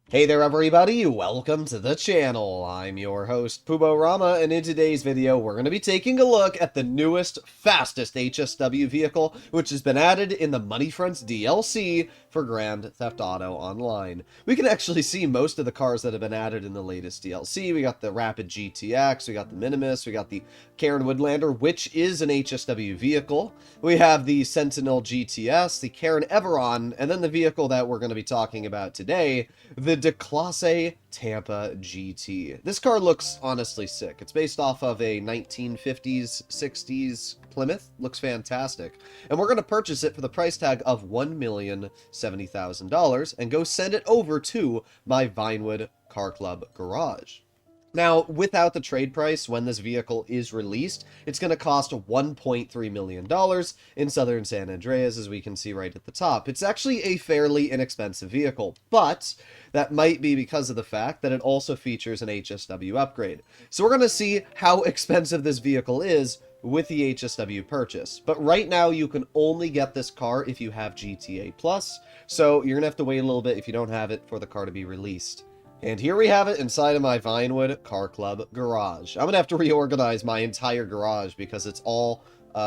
Hey there everybody, welcome to the channel. I'm your host Pubo Rama, and in today's video we're going to be taking a look at the newest, fastest HSW vehicle which has been added in the Money Fronts DLC for Grand Theft Auto Online. We can actually see most of the cars that have been added in the latest DLC. We got the Rapid GTX, we got the Minimus, we got the Karen Woodlander, which is an HSW vehicle. We have the Sentinel GTS, the Karen Everon, and then the vehicle that we're going to be talking about today, the Declasse Tampa GT. This car looks honestly sick. It's based off of a 1950s, 60s Plymouth. Looks fantastic. And we're going to purchase it for the price tag of $1,070,000 and go send it over to my Vinewood Car Club garage. Now, without the trade price, when this vehicle is released, it's going to cost $1.3 million in Southern San Andreas, as we can see right at the top. It's actually a fairly inexpensive vehicle, but that might be because of the fact that it also features an HSW upgrade. So we're going to see how expensive this vehicle is with the HSW purchase. But right now, you can only get this car if you have GTA Plus, so you're going to have to wait a little bit if you don't have it for the car to be released. And here we have it inside of my Vinewood Car Club garage. I'm going to have to reorganize my entire garage because it's all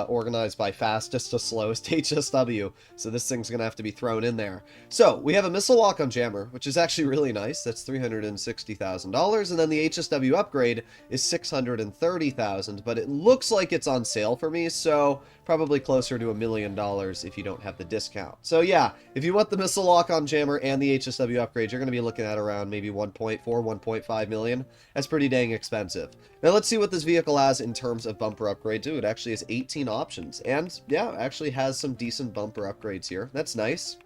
organized by fastest to slowest HSW. So this thing's going to have to be thrown in there. So we have a missile lock-on jammer, which is actually really nice. That's $360,000. And then the HSW upgrade is $630,000. But it looks like it's on sale for me, so probably closer to $1 million if you don't have the discount. So yeah, if you want the missile lock-on jammer and the HSW upgrade, you're going to be looking at around maybe 1.4, 1.5 million. That's pretty dang expensive. Now let's see what this vehicle has in terms of bumper upgrade too. It actually has 18 options, and yeah, actually has some decent bumper upgrades here. That's nice.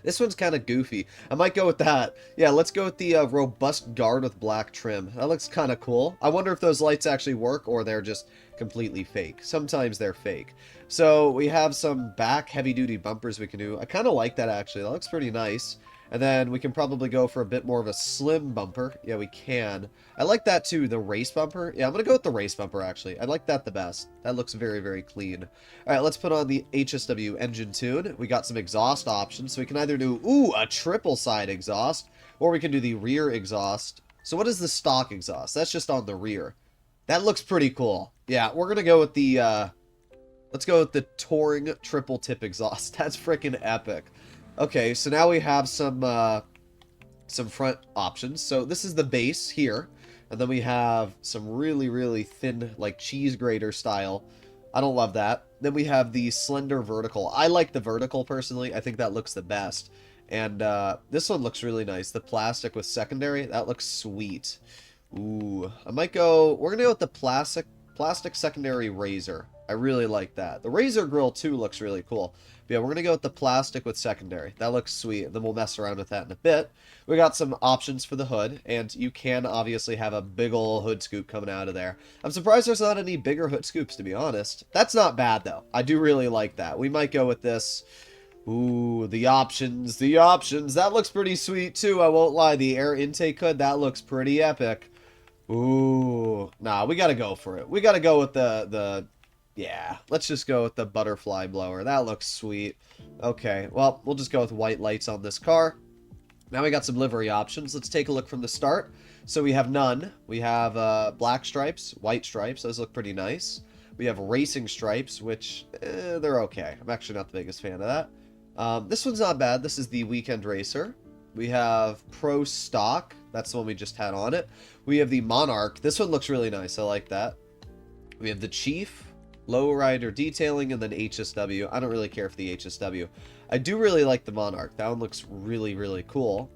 This one's kind of goofy. I might go with that. Yeah, let's go with the robust guard with black trim. That looks kind of cool. I wonder if those lights actually work or they're just completely fake. Sometimes they're fake. So we have some back heavy-duty bumpers we can do. I kind of like that, actually. That looks pretty nice. And then we can probably go for a bit more of a slim bumper. Yeah, we can. I like that too, the race bumper. Yeah, I'm going to go with the race bumper, actually. I like that the best. That looks very, very clean. All right, let's put on the HSW engine tune. We got some exhaust options. So we can either do, a triple side exhaust, or we can do the rear exhaust. So what is the stock exhaust? That's just on the rear. That looks pretty cool. Yeah, we're going to go with the, let's go with the Touring triple tip exhaust. That's freaking epic. Okay, so now we have some front options. So this is the base here, and then we have some really, really thin, like cheese grater style. I don't love that. Then we have the slender vertical. I like the vertical personally. I think that looks the best. And this one looks really nice. The plastic with secondary, that looks sweet. Ooh, I might go. We're gonna go with the plastic secondary razor. I really like that. The razor grill too looks really cool. But yeah, we're going to go with the plastic with secondary. That looks sweet. And then we'll mess around with that in a bit. We got some options for the hood. And you can obviously have a big ol' hood scoop coming out of there. I'm surprised there's not any bigger hood scoops, to be honest. That's not bad, though. I do really like that. We might go with this. Ooh, the options. The options. That looks pretty sweet, too. I won't lie. The air intake hood, that looks pretty epic. Ooh. Nah, we got to go for it. We got to go with yeah, let's just go with the butterfly blower. That looks sweet. Okay, well, we'll just go with white lights on this car. Now we got some livery options. Let's take a look from the start. So we have none. We have black stripes, white stripes. Those look pretty nice. We have racing stripes, which, they're okay. I'm actually not the biggest fan of that. This one's not bad. This is the Weekend Racer. We have Pro Stock. That's the one we just had on it. We have the Monarch. This one looks really nice. I like that. We have the Chief. Lowrider detailing, and then HSW. I don't really care for the HSW. I do really like the Monarch. That one looks really, really cool.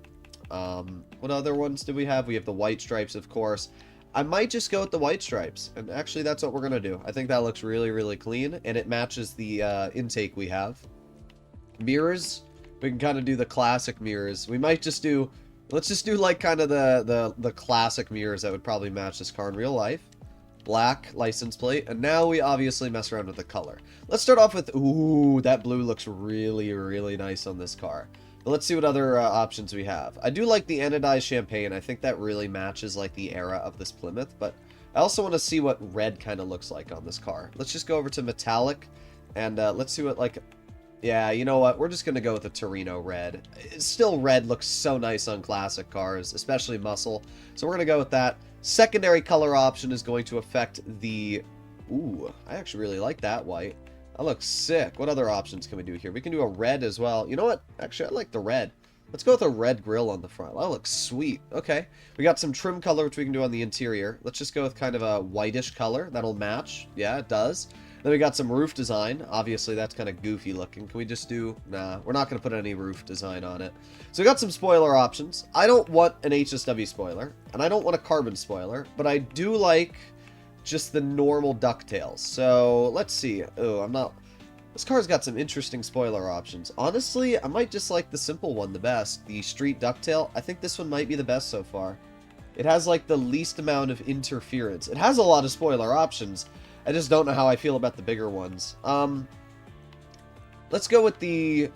What other ones do we have? We have the white stripes, of course. I might just go with the white stripes, and actually that's what we're going to do. I think that looks really, really clean, and it matches the intake we have. Mirrors, we can kind of do the classic mirrors. We might just do, let's just do like kind of the classic mirrors that would probably match this car in real life. Black license plate, and now we obviously mess around with the color. Let's start off with, ooh, that blue looks really, really nice on this car. But let's see what other options we have. I do like the anodized champagne. I think that really matches like the era of this Plymouth, but I also want to see what red kind of looks like on this car. Let's just go over to metallic, and let's see what like Yeah, you know what? We're just going to go with the Torino red. Still, red looks so nice on classic cars, especially muscle. So we're going to go with that. Secondary color option is going to affect the... Ooh, I actually really like that white. That looks sick. What other options can we do here? We can do a red as well. You know what? Actually, I like the red. Let's go with a red grille on the front. That looks sweet. Okay. We got some trim color, which we can do on the interior. Let's just go with kind of a whitish color. That'll match. Yeah, it does. Then we got some roof design. Obviously, that's kind of goofy looking. Can we just do... Nah, we're not going to put any roof design on it. So we got some spoiler options. I don't want an HSW spoiler, and I don't want a carbon spoiler, but I do like just the normal ducktails. So, let's see. Oh, I'm not... This car's got some interesting spoiler options. Honestly, I might just like the simple one the best. The street ducktail. I think this one might be the best so far. It has, like, the least amount of interference. It has a lot of spoiler options. I just don't know how I feel about the bigger ones. Let's go with the...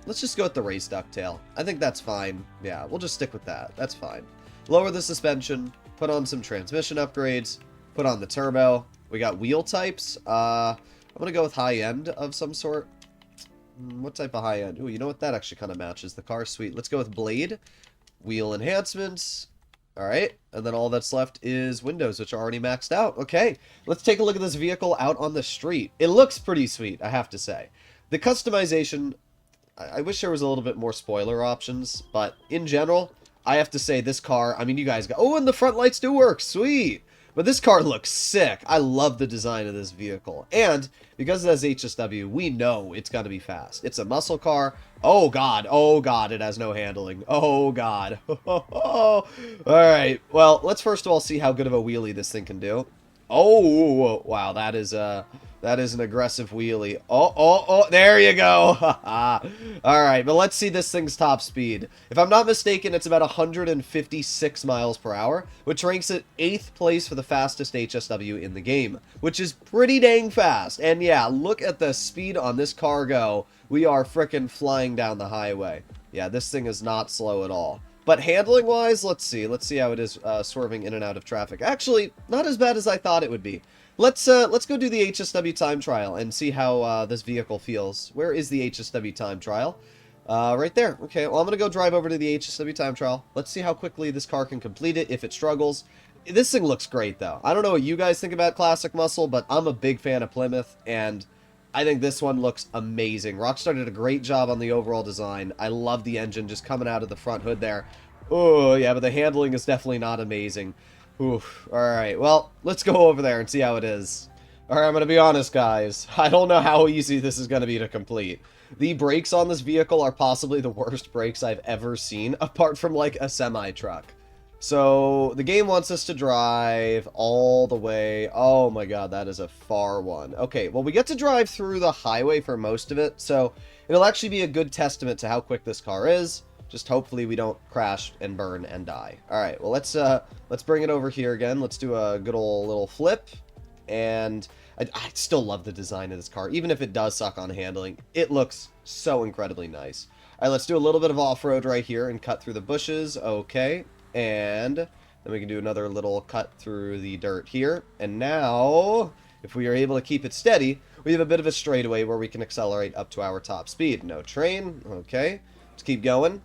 Let's just go with the race ducktail. I think that's fine. Yeah, we'll just stick with that. That's fine. Lower the suspension. Put on some transmission upgrades. Put on the turbo. We got wheel types. I'm going to go with high-end of some sort. What type of high-end? Ooh, you know what? That actually kind of matches the car. Sweet. Let's go with blade. Wheel enhancements. Alright, and then all that's left is windows, which are already maxed out. Okay, let's take a look at this vehicle out on the street. It looks pretty sweet, I have to say. The customization, I wish there was a little bit more spoiler options, but in general, I have to say this car, I mean, you guys go, oh, and the front lights do work, sweet! But this car looks sick. I love the design of this vehicle. And because it has HSW, we know it's got to be fast. It's a muscle car. Oh, God. Oh, God. It has no handling. Oh, God. All right. Well, let's first of all see how good of a wheelie this thing can do. Oh, wow. That is an aggressive wheelie. Oh, there you go. All right, but let's see this thing's top speed. If I'm not mistaken, it's about 156 miles per hour, which ranks it 8th place for the fastest HSW in the game, which is pretty dang fast. And yeah, look at the speed on this car go. We are frickin' flying down the highway. Yeah, this thing is not slow at all. But handling-wise, let's see how it is swerving in and out of traffic. Actually, not as bad as I thought it would be. Let's go do the HSW time trial and see how this vehicle feels. Where is the HSW time trial? Right there. Okay, well, I'm going to go drive over to the HSW time trial. Let's see how quickly this car can complete it if it struggles. This thing looks great, though. I don't know what you guys think about Classic Muscle, but I'm a big fan of Plymouth, and I think this one looks amazing. Rockstar did a great job on the overall design. I love the engine just coming out of the front hood there. Oh, yeah, but the handling is definitely not amazing. Oof. Alright, well, let's go over there and see how it is. Alright, I'm going to be honest, guys. I don't know how easy this is going to be to complete. The brakes on this vehicle are possibly the worst brakes I've ever seen, apart from, like, a semi-truck. So, the game wants us to drive all the way... Oh my god, that is a far one. Okay, well, we get to drive through the highway for most of it, so it'll actually be a good testament to how quick this car is. Just hopefully we don't crash and burn and die. Alright, well, let's bring it over here again. Let's do a good old little flip. And I still love the design of this car. Even if it does suck on handling, it looks so incredibly nice. Alright, let's do a little bit of off-road right here and cut through the bushes. Okay. And then we can do another little cut through the dirt here. And now, if we are able to keep it steady, we have a bit of a straightaway where we can accelerate up to our top speed. No train. Okay. Let's keep going.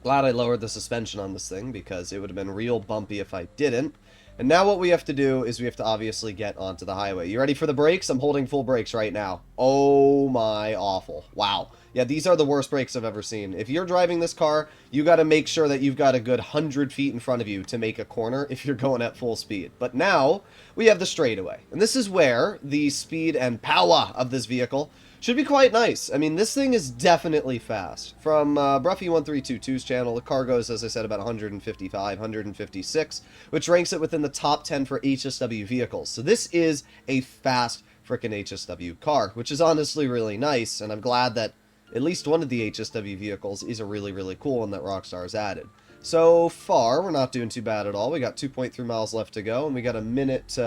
Glad I lowered the suspension on this thing because it would have been real bumpy if I didn't. And now what we have to do is we have to obviously get onto the highway. You ready for the brakes? I'm holding full brakes right now. Oh my awful. Wow. Yeah, these are the worst brakes I've ever seen. If you're driving this car, you got to make sure that you've got a good 100 feet in front of you to make a corner if you're going at full speed. But now we have the straightaway. And this is where the speed and power of this vehicle should be quite nice. I mean, this thing is definitely fast. From Bruffy1322's channel, the car goes, as I said, about 155, 156, which ranks it within the top 10 for HSW vehicles. So this is a fast frickin' HSW car, which is honestly really nice, and I'm glad that at least one of the HSW vehicles is a really, really cool one that Rockstar has added. So far, we're not doing too bad at all. We got 2.3 miles left to go, and we got a minute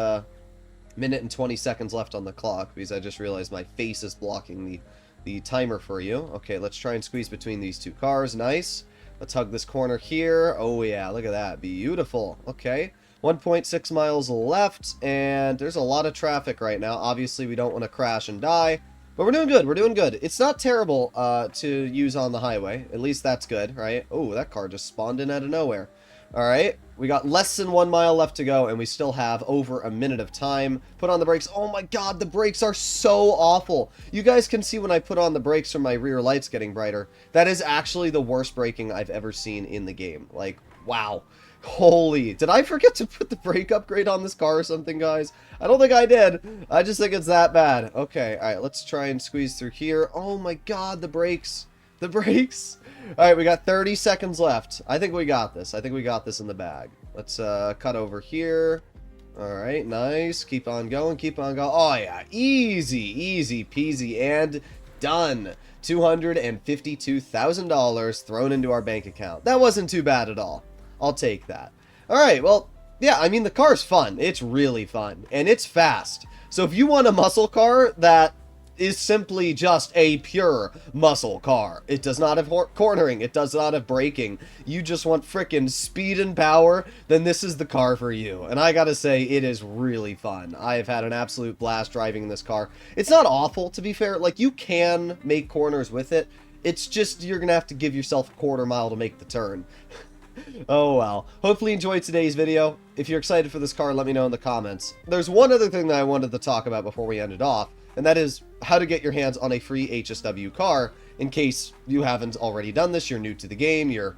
and 20 seconds left on the clock, because I just realized my face is blocking the timer for you. Okay, let's try and squeeze between these two cars. Nice. Let's hug this corner here. Oh yeah, look at that. Beautiful. Okay. 1.6 miles left, and there's a lot of traffic right now. Obviously, we don't want to crash and die. But we're doing good. We're doing good. It's not terrible to use on the highway. At least that's good, right? Oh, that car just spawned in out of nowhere. All right. We got less than 1 mile left to go, and we still have over a minute of time. Put on the brakes. Oh my god, the brakes are so awful. You guys can see when I put on the brakes from my rear lights getting brighter. That is actually the worst braking I've ever seen in the game. Like, wow. Holy, did I forget to put the brake upgrade on this car or something, guys? I don't think I did. I just think it's that bad. Okay, all right, let's try and squeeze through here. Oh my god, the brakes. The brakes. All right, we got 30 seconds left. I think we got this. I think we got this in the bag. Let's cut over here. All right, nice. Keep on going, keep on going. Oh yeah, easy, easy peasy, and done. $252,000 thrown into our bank account. That wasn't too bad at all. I'll take that. Alright, well, yeah, I mean, the car's fun. It's really fun. And it's fast. So if you want a muscle car that is simply just a pure muscle car, it does not have cornering, it does not have braking, you just want frickin' speed and power, then this is the car for you. And I gotta say, it is really fun. I have had an absolute blast driving this car. It's not awful, to be fair. Like, you can make corners with it. It's just, you're gonna have to give yourself a quarter mile to make the turn. Oh well. Hopefully you enjoyed today's video. If you're excited for this car, let me know in the comments. There's one other thing that I wanted to talk about before we end it off, and that is how to get your hands on a free HSW car in case you haven't already done this, you're new to the game, you're,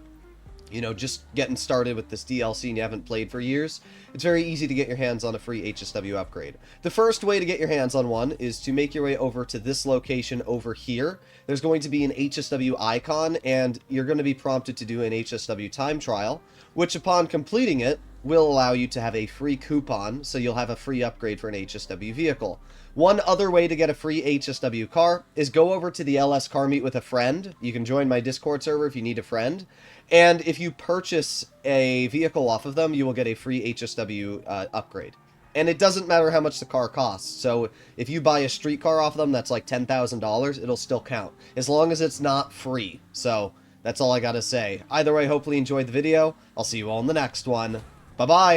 you know, just getting started with this DLC and you haven't played for years. It's very easy to get your hands on a free HSW upgrade. The first way to get your hands on one is to make your way over to this location over here. There's going to be an HSW icon, and you're going to be prompted to do an HSW time trial, which upon completing it will allow you to have a free coupon, so you'll have a free upgrade for an HSW vehicle. One other way to get a free HSW car is go over to the LS Car Meet with a friend. You can join my Discord server if you need a friend. And if you purchase a vehicle off of them, you will get a free HSW upgrade. And it doesn't matter how much the car costs. So if you buy a street car off of them that's like $10,000, it'll still count. As long as it's not free. So that's all I gotta say. Either way, hopefully you enjoyed the video. I'll see you all in the next one. Bye-bye!